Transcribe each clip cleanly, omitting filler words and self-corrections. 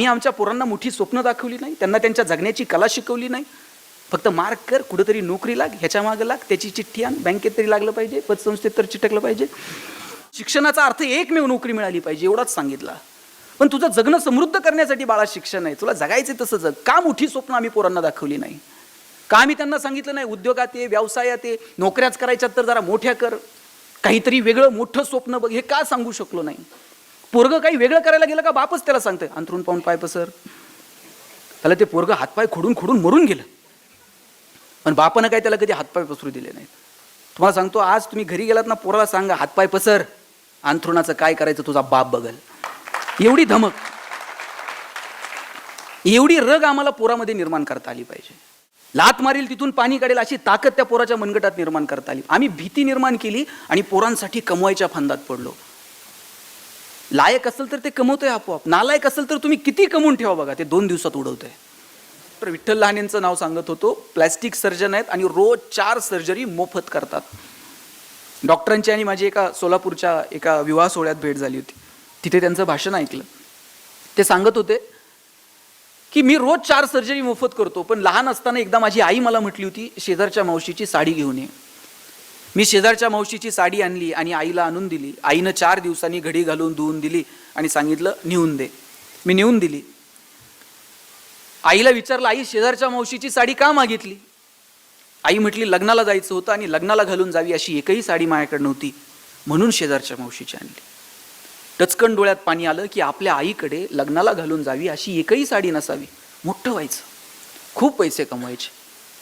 मी आमच्या पोरांना मोठी स्वप्न दाखवली नाही, त्यांना त्यांच्या जगण्याची कला शिकवली नाही. फक्त मार्क कर, कुठेतरी नोकरी लाग, ह्याच्या मागे लाग, त्याची चिठ्ठी आण, बँकेत तरी लागलं पाहिजे, पतसंस्थेत तर चिटकलं पाहिजे. शिक्षणाचा अर्थ एकमेव नोकरी मिळाली पाहिजे एवढाच सांगितला. पण तुझं जगणं समृद्ध करण्यासाठी बाळा शिक्षण आहे, तुला जगायचे तसं जग. का मोठी स्वप्न आम्ही पोरांना दाखवली नाही? का आम्ही त्यांना सांगितलं नाही उद्योगात ये, व्यवसायात ये, नोकऱ्याच करायच्यात तर जरा मोठ्या कर, काहीतरी वेगळं मोठं स्वप्न बघ, हे का सांगू शकलो नाही? पोरगं काही वेगळं करायला गेलं का बापच त्याला सांगतंय अंथरून पाहून पाय पसर. त्याला ते पोरगं हातपाय खोडून खोडून मरून गेलं, पण बापानं काय त्याला कधी हातपाय पसरू दिले नाहीत. तुम्हाला सांगतो, आज तुम्ही घरी गेलात ना, पोराला सांगा हातपाय पसर, अंथरुणाचं काय करायचं तुझा बाप बघल. एवढी धमक, एवढी रग आम्हाला पोरामध्ये निर्माण करता आली पाहिजे. लात मारील तिथून पाणी काढेल अशी ताकद त्या पोराच्या मनगटात निर्माण करता आली. आम्ही भीती निर्माण केली आणि पोरांसाठी कमवायच्या फंदात पडलो. लायक असेल तर ते कमवतोय आपोआप, नालायक असेल तर तुम्ही किती कमवून ठेवा बघा, ते 2 दिवसात उडवतंय. तर विठ्ठल लहानेंचं नाव सांगत होतो, प्लॅस्टिक सर्जन आहेत आणि रोज 4 सर्जरी मोफत करतात. डॉक्टरांची आणि माझी एका सोलापूरच्या एका विवाह सोहळ्यात भेट झाली होती. तिथे त्यांचं भाषण ऐकलं. ते सांगत होते की मी रोज 4 सर्जरी मोफत करतो, पण लहान असताना एकदा माझी आई मला म्हटली होती शेजारच्या मावशीची साडी घेऊन ये. मी शेजारच्या मावशीची साडी आणली आणि आईला आणून दिली. आईनं 4 दिवसांनी घडी घालून धुवून दिली आणि सांगितलं नेऊन दे. मी नेऊन दिली. आईला विचारलं आई शेजारच्या मावशीची साडी का मागितली? आई म्हटली लग्नाला जायचं होतं आणि लग्नाला घालून जावी अशी एकही साडी माझ्याकडे नव्हती, म्हणून शेजारच्या मावशीची आणली. टचकन डोळ्यात पाणी आलं की आपल्या आईकडे लग्नाला घालून जावी अशी एकही साडी नसावी. मोठं व्हायचं, खूप पैसे कमवायचे,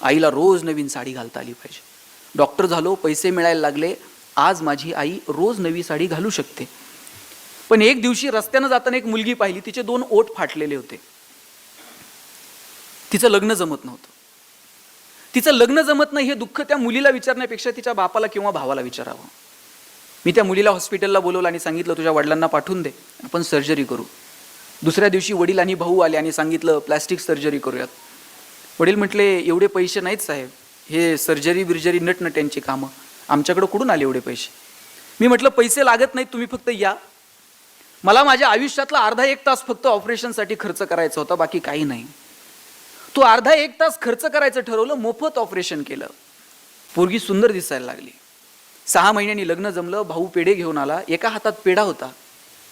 आईला रोज नवीन साडी घालता आली पाहिजे. डॉक्टर झालो, पैसे मिळायला लागले, आज माझी आई रोज नवी साडी घालू शकते. पण एक दिवशी रस्त्यानं जाताना एक मुलगी पाहिली, तिचे 2 ओठ फाटलेले होते. तिचं लग्न जमत नव्हतं. तिचं लग्न जमत नाही हे दुःख त्या मुलीला विचारण्यापेक्षा तिच्या बापाला किंवा भावाला विचारावं. मी त्या मुलीला हॉस्पिटलला बोलवलं आणि सांगितलं तुझ्या वडिलांना पाठवून दे, आपण सर्जरी करू. दुसऱ्या दिवशी वडील आणि भाऊ आले आणि सांगितलं प्लॅस्टिक सर्जरी करूयात. वडील म्हटले एवढे पैसे नाहीत साहेब, हे सर्जरी बिर्जरी नटनट्यांची कामं, आमच्याकडे कुठून आले एवढे पैसे? मी म्हटलं पैसे लागत नाहीत, तुम्ही फक्त या. मला माझ्या आयुष्यातला अर्धा 1 तास फक्त ऑपरेशनसाठी खर्च करायचा होता, बाकी काही नाही. तो अर्धा 1 तास खर्च करायचं ठरवलं, मोफत ऑपरेशन केलं. पोरगी सुंदर दिसायला लागली. 6 महिन्यांनी लग्न जमलं. भाऊ पेढे घेऊन आला. एका हातात पेढा होता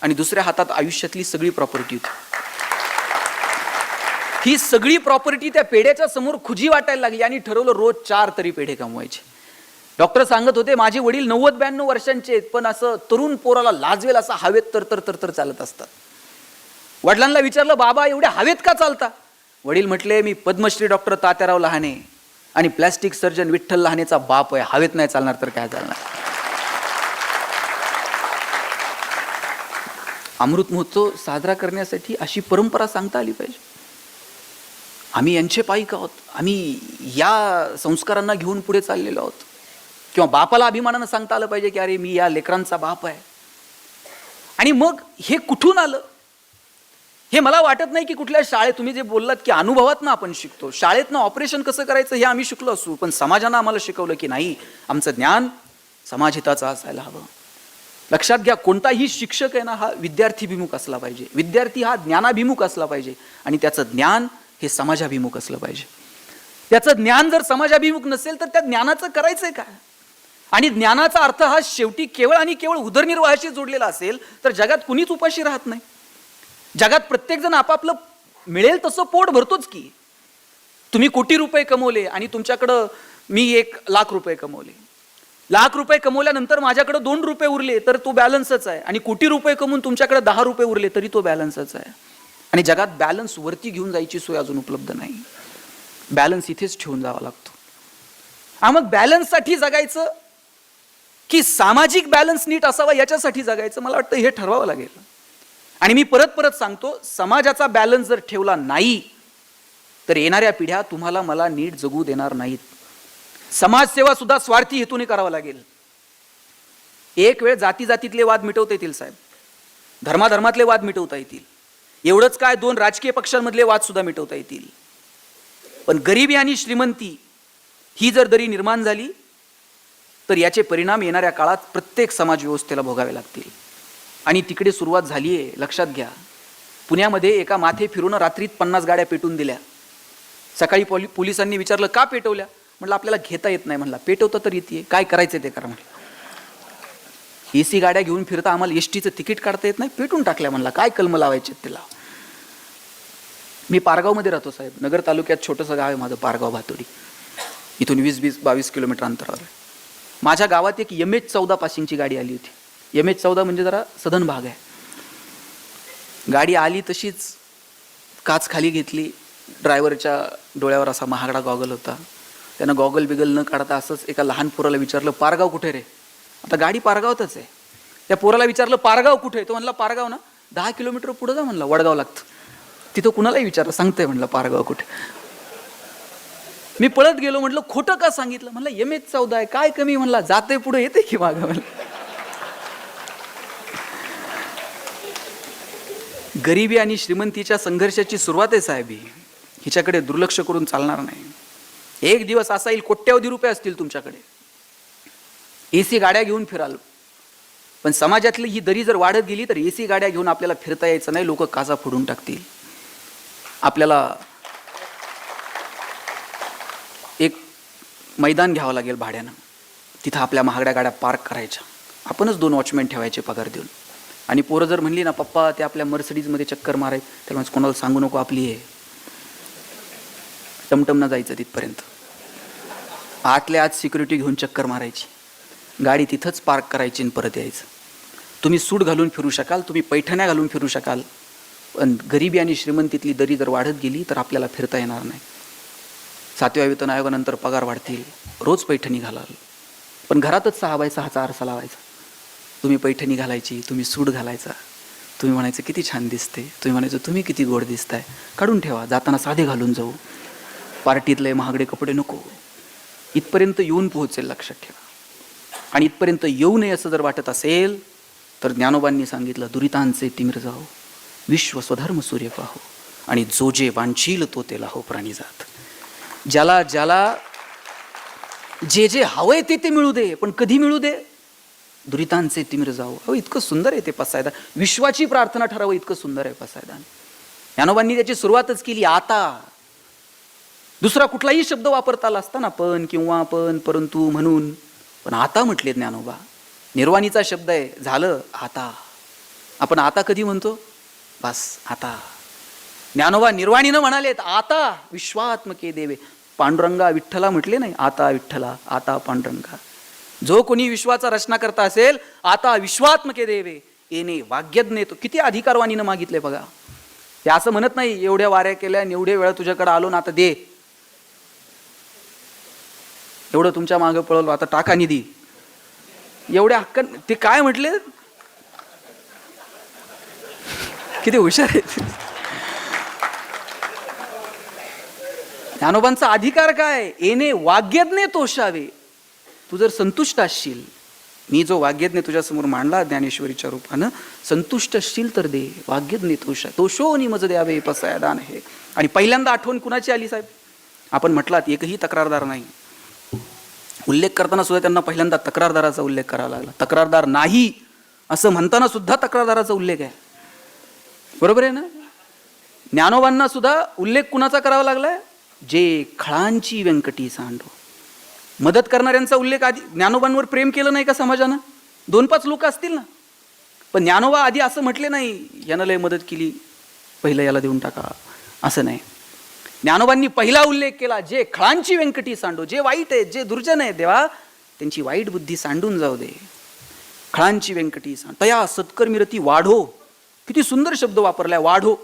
आणि दुसऱ्या हातात आयुष्यातली सगळी प्रॉपर्टी होती. ही सगळी प्रॉपर्टी त्या पेढ्याच्या समोर खुजी वाटायला लागली आणि ठरवलं रोज 4 तरी पेढे कमवायचे. डॉक्टर सांगत होते माझे वडील 90-92 वर्षांचे आहेत, पण असं तरुण पोराला लाजवेल असं हवेत तर चालत असतात. वडिलांना विचारलं बाबा एवढ्या हवेत का चालता? वडील म्हटले मी पद्मश्री डॉक्टर तात्याराव लहाने आणि प्लॅस्टिक सर्जन विठ्ठल लहानेचा बाप आहे, हवेत नाही चालणार तर काय चालणार. अमृत महोत्सव साजरा करण्यासाठी अशी परंपरा सांगता आली पाहिजे. आम्ही यांचे पाईक आहोत, आम्ही या संस्कारांना घेऊन पुढे चाललेलो आहोत. किंवा बापाला अभिमानानं सांगता आलं पाहिजे की अरे मी या लेकरांचा बाप आहे. आणि मग हे कुठून आलं हे मला वाटत नाही की कुठल्या शाळेत, तुम्ही जे बोललात की अनुभवातनं आपण शिकतो, शाळेतनं ऑपरेशन कसं करायचं हे आम्ही शिकलो असू, पण समाजानं आम्हाला शिकवलं की नाही आमचं ज्ञान समाजहिताचं असायला हवं. लक्षात घ्या, कोणताही शिक्षक आहे ना हा विद्यार्थीभिमुख असला पाहिजे. विद्यार्थी हा ज्ञानाभिमुख असला पाहिजे आणि त्याचं ज्ञान हे समाजाभिमुख असलं पाहिजे. त्याचं ज्ञान जर समाजाभिमुख नसेल तर त्या ज्ञानाचं करायचंय काय? आणि ज्ञानाचा अर्थ हा शेवटी केवळ आणि केवळ उदरनिर्वाहाशी जोडलेला असेल तर जगात कुणीच उपाशी राहत नाही. जगात प्रत्येक जण आपापलं मिळेल तसं पोट भरतोच की. तुम्ही कोटी रुपये कमवले आणि तुमच्याकडं मी 1 लाख रुपये कमवले. लाख रुपये कमवल्यानंतर माझ्याकडे 2 रुपये उरले तर तो बॅलन्सच आहे. आणि कोटी रुपये कमवून तुमच्याकडे 10 रुपये उरले तरी तो बॅलन्सच आहे. आणि जगात बॅलन्स वरती घेऊन जायची सोय अजून उपलब्ध नाही. बॅलन्स इथेच ठेवून जावा लागतो. मग बॅलन्ससाठी जगायचं की सामाजिक बॅलन्स नीट असावा याच्यासाठी जगायचं, मला वाटतं हे ठरवावं लागेल. आणि मी परत सांगतो, समाजाचा बॅलन्स जर ठेवला नाही तर येणाऱ्या पिढ्या तुम्हाला मला नीट जगू देणार नाहीत. समाजसेवा सुद्धा स्वार्थी हेतूने करावा लागेल. एक वेळ जातीतले वाद मिटवता येतील साहेब, धर्माधर्मातले वाद मिटवता येतील, एवढंच काय 2 राजकीय पक्षांमधले वाद सुद्धा मिटवता येतील. पण गरिबी आणि श्रीमंती ही जर दरी निर्माण झाली तर याचे परिणाम येणाऱ्या काळात प्रत्येक समाज व्यवस्थेला भोगावे लागतील. आणि तिकडे सुरुवात झाली आहे, लक्षात घ्या. पुण्यामध्ये एका माथे फिरून रात्रीत 50 गाड्या पेटून दिल्या. सकाळी पोलिसांनी विचारलं का पेटवल्या? म्हटलं आपल्याला घेता येत नाही. म्हणला पेटवता तर येते, काय करायचं ते करा. म्हटलं AC गाड्या घेऊन फिरता, आम्हाला STचं तिकीट काढता येत नाही, पेटून टाकल्या. म्हणला काय कलम लावायचे तिला. मी पारगावमध्ये राहतो साहेब, नगर तालुक्यात छोटंसं गाव आहे माझं, पारगाव भातोडी. इथून 20-22 किलोमीटर अंतरावर आहे. माझ्या गावात एक MH14 पासिंगची गाडी आली होती. MH14 म्हणजे जरा सधन भाग आहे. गाडी आली तशीच काच खाली घेतली. ड्रायव्हरच्या डोळ्यावर असा महागडा गॉगल होता. त्यानं गॉगल बिगल न काढता असंच एका लहान पोराला विचारलं, पारगाव कुठे रे? आता गाडी पारगावातच आहे. त्या पोराला विचारलं पारगाव कुठे? तो म्हणला पारगाव ना 10 किलोमीटर पुढे जा. म्हणला वडगाव लागतं. तिथं कुणालाही विचारलं, सांगतंय म्हणलं पारगाव कुठे. मी पळत गेलो, म्हटलं खोटं का सांगितलं? म्हणलं MH14 आहे, काय कमी? म्हणला जाते पुढे येते की मागं. म्हणलं गरिबी आणि श्रीमंतीच्या संघर्षाची सुरुवात आहे साहेब. हिच्याकडे दुर्लक्ष करून चालणार नाही. एक दिवस असा येईल, कोट्यावधी रुपये असतील तुमच्याकडे, AC गाड्या घेऊन फिराल, पण समाजातली ही दरी जर वाढत गेली तर AC गाड्या घेऊन आपल्याला फिरता यायचं नाही. लोक काचा फोडून टाकतील. आपल्याला एक मैदान घ्यावं लागेल भाड्यानं. तिथं आपल्या महागड्या गाड्या पार्क करायच्या. आपणच 2 वॉचमॅन ठेवायचे पगार देऊन. आणि पोरं जर म्हणली ना पप्पा ते आपल्या मर्सिडीजमध्ये चक्कर माराय, त्याला म्हणजे कोणाला सांगू नको आपली आहे. टमटमनं जायचं तिथपर्यंत, आतल्या आत सिक्युरिटी घेऊन चक्कर मारायची, गाडी तिथंच पार्क करायची आणि परत यायचं. तुम्ही सूट घालून फिरू शकाल, तुम्ही पैठण्या घालून फिरू शकाल, पण गरिबी आणि श्रीमंतीतली दरी जर वाढत गेली तर आपल्याला फिरता येणार नाही. 7व्या वेतन आयोगानंतर पगार वाढतील, रोज पैठणी घालाल, पण घरातच 6x6चा आरसा लावायचा. तुम्ही पैठणी घालायची, तुम्ही सूट घालायचा, तुम्ही म्हणायचं किती छान दिसते, तुम्ही म्हणायचं तुम्ही किती गोड दिसताय. काढून ठेवा, जाताना साधे घालून जाऊ, पार्टीतले महागडे कपडे नको. इथपर्यंत येऊन पोहोचेल, लक्षात ठेवा. आणि इथपर्यंत येऊ नये असं जर वाटत असेल तर ज्ञानोबांनी सांगितलं, दुरितांचे तिमिर जाओ, विश्व स्वधर्म सूर्य पाहो, आणि जो जे वांछील तो ते लाहो प्राणी जात. ज्याला ज्याला जे जे हवंय ते मिळू दे, पण कधी मिळू दे? दुरितांचे तिमिर जाओ. अहो इतकं सुंदर आहे ते पसायदान. विश्वाची प्रार्थना ठरावं इतकं सुंदर आहे पसायदान. ज्ञानोबांनी त्याची सुरुवातच केली आता. दुसरा कुठलाही शब्द वापरता आला असता ना, पण किंवा पण, परंतु, म्हणून, पण आता म्हटले ज्ञानोबा. निर्वाणीचा शब्द आहे, झालं आता. आपण आता कधी म्हणतो? बस आता. ज्ञानोबा निर्वाणीनं म्हणालेत आता विश्वात्मके देवे. पांडुरंगा विठ्ठला म्हटले नाही, आता विठ्ठला, आता पांडुरंगा. जो कोणी विश्वाचा रचना करता असेल, आता विश्वात्मके देवे येणे वाग्यज्ञ. तो किती अधिकारवाणीनं मागितले बघा. ते असं म्हणत नाही एवढ्या वाऱ्या केल्या, एवढ्या वेळा तुझ्याकडे आलो ना, आता दे. एवढं तुमच्या मागे पळवलं, आता टाका निधी. एवढ्या हक्क. ते काय म्हटले, किती हुशार आहेत. ज्ञानोबांचा अधिकार काय? येणे वाग्यज्ञ तोषावे. तू जर संतुष्ट असशील, मी जो वाग्यज्ञ तुझ्यासमोर मांडला ज्ञानेश्वरीच्या रूपानं, संतुष्ट असशील तर दे. वाग्यज्ञ तोषो नि मज द्यावे पसायदान हे. आणि पहिल्यांदा आठवण कुणाची आली साहेब? आपण म्हटलात एकही तक्रारदार नाही. उल्लेख करताना सुद्धा त्यांना पहिल्यांदा तक्रारदाराचा उल्लेख करावा लागला. तक्रारदार नाही असं म्हणताना सुद्धा तक्रारदाराचा उल्लेख आहे. बरोबर आहे ना? ज्ञानोबांना सुद्धा उल्लेख कुणाचा करावा लागलाय? जे खळांची व्यंकटी सांडो. मदत करणाऱ्यांचा उल्लेख आधी. ज्ञानोबांवर प्रेम केलं नाही का समाजानं? 2-5 लोक असतील ना, पण ज्ञानोबा आधी असं म्हटले नाही यानं लय मदत केली, पहिलं याला देऊन टाका, असं नाही. ज्ञानोबांनी पहिला उल्लेख केला, जे खळांची व्यंकटी सांडो. जे वाईट आहे, जे दुर्जन आहे, देवा त्यांची वाईट बुद्धी सांडून जाऊ दे. खळांची व्यंकटी सांड. तया सत्कर्मीरती वाढो. किती सुंदर शब्द वापरलाय, वाढो.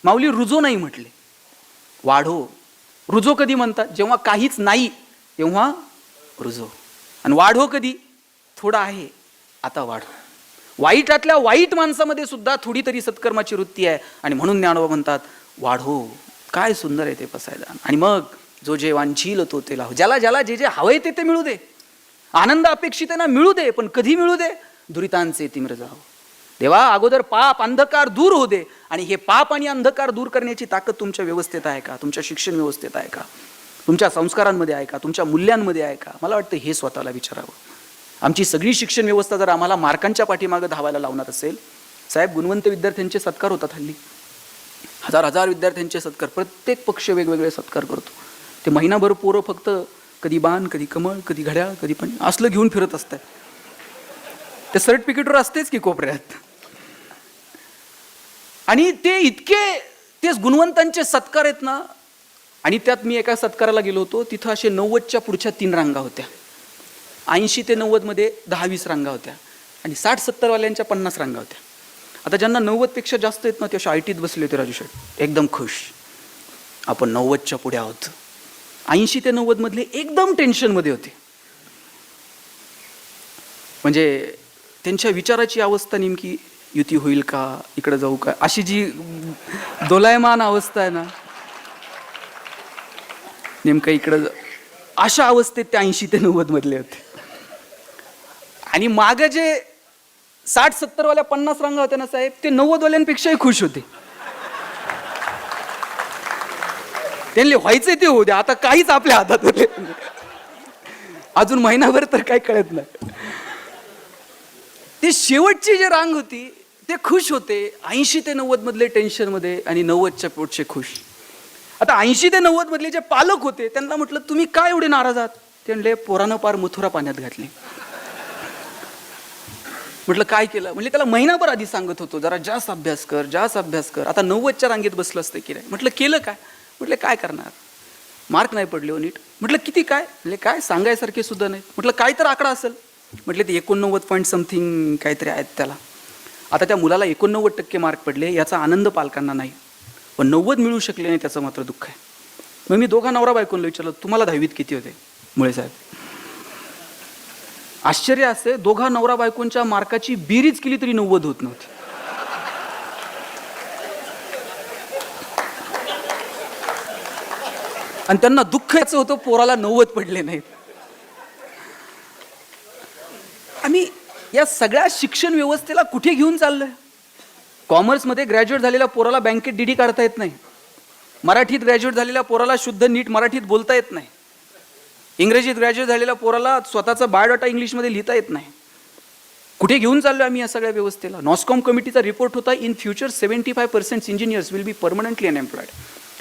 माऊली रुजो नाही म्हटले, वाढो. रुजो कधी म्हणतात? जेव्हा काहीच नाही तेव्हा रुजो. आणि वाढो कधी? थोडा आहे, आता वाढो. वाईटातल्या वाईट माणसामध्ये सुद्धा थोडी तरी सत्कर्माची वृत्ती आहे, आणि म्हणून ज्ञानोबा म्हणतात वाढो. काय सुंदर आहे ते पसायदान. आणि मग जो जे वांछील तो ते लाहो. ज्याला ज्याला जे जे हवंय ते मिळू दे. आनंद अपेक्षित आहे ना, मिळू दे, पण कधी मिळू दे? दुरितांचे तिमिर जाओ. देवा अगोदर पाप अंधकार दूर हो दे. आणि हे पाप आणि अंधकार दूर करण्याची ताकद तुमच्या व्यवस्थेत आहे का? तुमच्या शिक्षण व्यवस्थेत आहे का? तुमच्या संस्कारांमध्ये आहे का? तुमच्या मूल्यांमध्ये आहे का? मला वाटतं हे स्वतःला विचारावं. आमची सगळी शिक्षण व्यवस्था जर आम्हाला मार्कांच्या पाठीमागं धावायला लावणार असेल साहेब, गुणवंत विद्यार्थ्यांचे सत्कार होतात हल्ली, हजार हजार विद्यार्थ्यांचे सत्कार, प्रत्येक पक्ष वेगवेगळे सत्कार करतो. ते महिनाभर पोरं फक्त कधी बाण, कधी कमळ, कधी घड्याळ, कधी पण असलं घेऊन फिरत असतात. ते सर्टिफिकेटवर असतेच की कोपऱ्यात. आणि ते इतके तेच गुणवंतांचे सत्कार आहेत ना. आणि त्यात मी एका सत्काराला गेलो होतो, तिथं असे 90च्या पुढच्या 3 रांगा होत्या, 80 ते 90मध्ये 10-20 रांगा होत्या, आणि 60-70 वाल्यांच्या 50 रांगा होत्या. आता ज्यांना 90पेक्षा जास्त आहेत ना, ते अशा IT त बसले होते राजू शेठ, एकदम खुश, आपण 90च्या पुढे आहोत. 80 ते 90 मधले एकदम टेन्शनमध्ये होते. म्हणजे त्यांच्या विचाराची अवस्था नेमकी युती होईल का, इकडे जाऊ का, अशी जी दोलायमान अवस्था आहे ना, नेमकं इकडं अशा अवस्थेत ते 80 ते 90 मधले होते. आणि मागे जे 60-70 वाल्या 50 रांगा होत्या ना साहेब, ते 90 वाल्यांपेक्षाही खुश होते. त्यांनी व्हायचे ते होऊ द्या, आता काहीच आपल्या हातात होते, अजून महिनाभर तर काही कळत नाही. ते शेवटची जी रांग होती ते खुश होते, 80 ते 90 मधले टेन्शन मध्ये आणि 90च्या पोटचे खुश. आता 80 ते 90 मधले जे पालक होते त्यांना म्हटलं, तुम्ही काय एवढे नाराज आहात? ते म्हणले, पोरानं पार मथुरा पाण्यात घातली. म्हटलं काय केलं? म्हणजे त्याला महिनाभर आधी सांगत होतो, जरा जास्त अभ्यास कर, जास्त अभ्यास कर. आता 90च्या रांगेत बसलं असतं की नाही. म्हटलं केलं काय? म्हटलं काय करणार, मार्क नाही पडले हो नीट. म्हटलं किती काय? म्हणजे काय सांगायसारखे सुद्धा नाही. म्हटलं काय तर आकडा असेल. म्हटले ते 89 पॉईंट समथिंग काहीतरी आहेत त्याला. आता त्या मुलाला 89% मार्क पडले, याचा आनंद पालकांना नाही, पण 90 मिळू शकले नाही त्याचं मात्र दुःख आहे. मग मी दोघा नवरा बायकोला विचारलं, तुम्हाला 10वीत किती होते मुळे साहेब? आश्चर्य असे, दोघा नवरा बायकोंच्या मार्काची बेरीज केली तरी 90 होत नव्हती. आणि त्यांना दुःख याचं होतं, पोराला 90 पडले नाहीत. आम्ही या सगळ्या शिक्षण व्यवस्थेला कुठे घेऊन चाललोय? कॉमर्समध्ये ग्रॅज्युएट झालेल्या पोराला बँकेत डीडी काढता येत नाही, मराठीत ग्रॅज्युएट झालेल्या पोराला शुद्ध नीट मराठीत बोलता येत नाही, इंग्रजीत ग्रॅज्युएट झालेल्या पोराला स्वतःचा बायोडाटा इंग्लिशमध्ये लिहिता येत नाही. कुठे घेऊन चाललोय आम्ही या सगळ्या व्यवस्थेला? नॉस्कॉम कमिटीचा रिपोर्ट होता, in future 75% engineers will be permanently unemployed,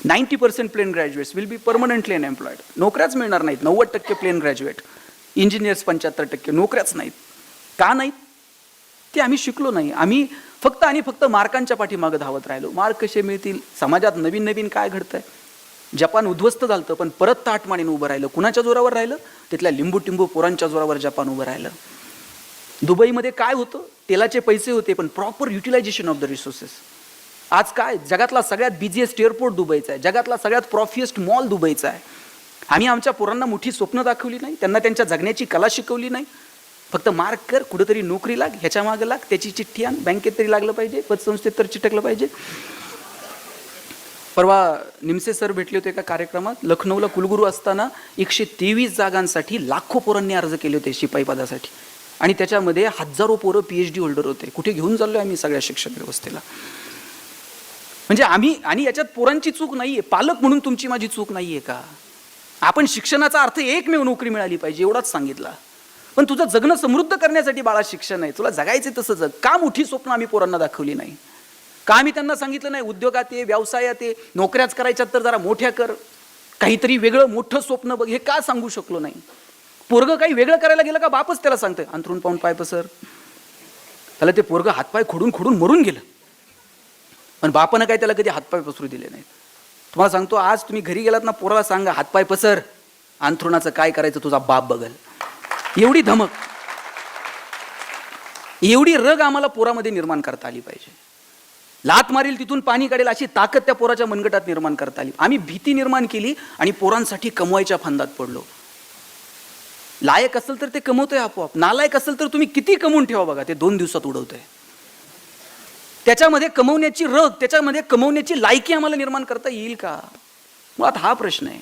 90% plain graduates will be permanently unemployed. नोकऱ्याच मिळणार नाहीत. 90% प्लेन ग्रॅज्युएट, इंजिनियर्स 75%, नोकऱ्याच नाहीत. का नाहीत? ते आम्ही शिकलो नाही. आम्ही फक्त आणि फक्त मार्कांच्या पाठीमागं धावत राहिलो. मार्क कसे मिळतील? समाजात नवीन नवीन काय घडतंय? जपान उद्ध्वस्त झालं, पण परत ताटमानेनं उभं राहिलं. कुणाच्या जोरावर राहिलं? तिथल्या लिंबू टिंबू पोरांच्या जोरावर जपान उभं राहिलं. दुबईमध्ये काय होतं? तेलाचे पैसे होते, पण proper utilisation of the resources. आज काय? जगातला सगळ्यात बिझिएस्ट एअरपोर्ट दुबईचा आहे, जगातला सगळ्यात प्रॉफिएस्ट मॉल दुबईचा आहे. आम्ही आमच्या पोरांना मोठी स्वप्न दाखवली नाही, त्यांना त्यांच्या जगण्याची कला शिकवली नाही. फक्त मार्क कर, कुठेतरी नोकरी लाग, ह्याच्या मागे लाग, त्याची चिठ्ठी आण, बँकेत तरी लागलं पाहिजे, पतसंस्थेत तर चिटकलं पाहिजे. परवा निमसे सर भेटले होते एका कार्यक्रमात. लखनौला कुलगुरू असताना 123 जागांसाठी लाखो पोरांनी अर्ज केले होते शिपाई पदासाठी, आणि त्याच्यामध्ये हजारो पोरं PhD होल्डर होते. कुठे घेऊन चाललोय आम्ही सगळ्या शिक्षण व्यवस्थेला? म्हणजे आम्ही, आणि याच्यात पोरांची चूक नाहीये, पालक म्हणून तुमची माझी चूक नाहीये का? आपण शिक्षणाचा अर्थ एकमेव नोकरी मिळाली पाहिजे एवढाच सांगितला, पण तुझं जगणं समृद्ध करण्यासाठी बाळा शिक्षण आहे, तुला जगायचे तसं जग. का मोठी स्वप्न आम्ही पोरांना दाखवली नाही? का आम्ही त्यांना सांगितलं नाही उद्योगात ये, व्यवसायात ये, नोकऱ्याच करायच्यात तर जरा मोठ्या कर, काहीतरी वेगळं मोठं स्वप्न बघ, हे का सांगू शकलो नाही? पोरगं काही वेगळं करायला गेलं का बापच त्याला सांगतंय अंथरून पाहून पाय पसर. त्याला ते पोरगं हातपाय खोडून खोडून मरून गेलं, पण बापानं काय त्याला कधी हातपाय पसरू दिले नाहीत. तुम्हाला सांगतो, आज तुम्ही घरी गेलात ना, पोराला सांगा हातपाय पसर, अंथरुणाचं काय करायचं तुझा बाप बघल. एवढी धमक, एवढी रग आम्हाला पोरामध्ये निर्माण करता आली पाहिजे. लात मारील तिथून पाणी काढेल अशी ताकद त्या पोराच्या मनगटात निर्माण करता आली. आम्ही भीती निर्माण केली आणि पोरांसाठी कमवायच्या फंदात पडलो. लायक असेल तर ते कमवतोय आपोआप, नालायक असेल तर तुम्ही किती कमवून ठेवा बघा, ते 2 दिवसात उडवतोय. त्याच्यामध्ये कमवण्याची रग, त्याच्यामध्ये कमवण्याची लायकी आम्हाला निर्माण करता येईल का? मुळात हा प्रश्न आहे.